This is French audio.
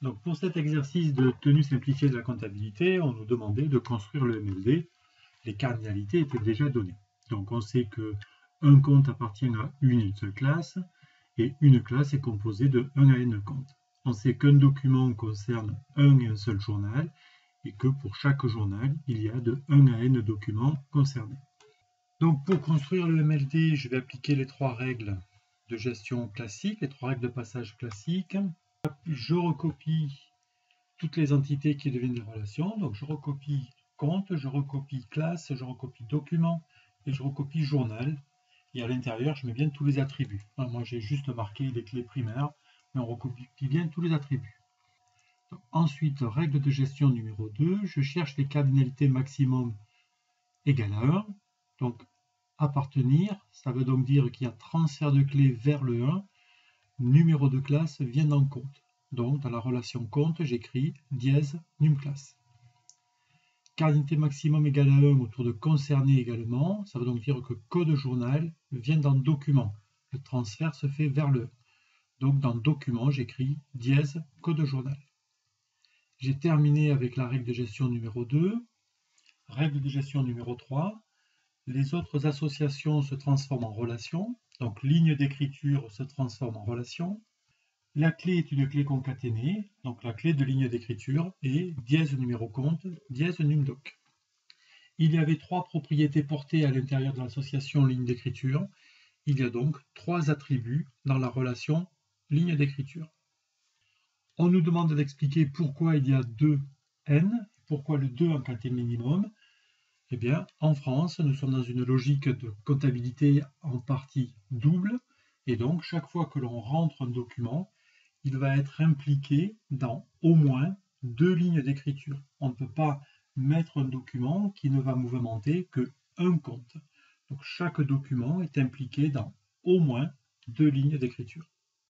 Donc pour cet exercice de tenue simplifiée de la comptabilité, on nous demandait de construire le MLD. Les cardinalités étaient déjà données. Donc on sait que un compte appartient à une seule classe et une classe est composée de 1 à n comptes. On sait qu'un document concerne un et un seul journal et que pour chaque journal, il y a de 1 à n documents concernés. Donc pour construire le MLD, je vais appliquer les trois règles de gestion classiques, les trois règles de passage classiques. Je recopie toutes les entités qui deviennent des relations. Donc je recopie compte, je recopie classe, je recopie document et je recopie journal. Et à l'intérieur, je mets bien tous les attributs. Moi, j'ai juste marqué les clés primaires, mais on recopie bien tous les attributs. Donc, ensuite, règle de gestion numéro 2, je cherche les cardinalités maximum égales à 1. Donc, appartenir, ça veut donc dire qu'il y a transfert de clés vers le 1. Numéro de classe vient dans compte. Donc, dans la relation compte, j'écris dièse num classe. Cardinalité maximum égale à 1 autour de concerné également. Ça veut donc dire que code journal vient dans document. Le transfert se fait vers le 1. Donc, dans document, j'écris dièse code journal. J'ai terminé avec la règle de gestion numéro 2. Règle de gestion numéro 3. Les autres associations se transforment en relations. Donc, ligne d'écriture se transforme en relation. La clé est une clé concaténée, donc la clé de ligne d'écriture est dièse numéro compte, dièse numdoc. Il y avait trois propriétés portées à l'intérieur de l'association ligne d'écriture. Il y a donc trois attributs dans la relation ligne d'écriture. On nous demande d'expliquer pourquoi il y a 2 n, pourquoi le 2 en quantité minimum. Eh bien, en France, nous sommes dans une logique de comptabilité en partie double, et donc chaque fois que l'on rentre un document, il va être impliqué dans au moins 2 lignes d'écriture. On ne peut pas mettre un document qui ne va mouvementer que un compte. Donc chaque document est impliqué dans au moins 2 lignes d'écriture.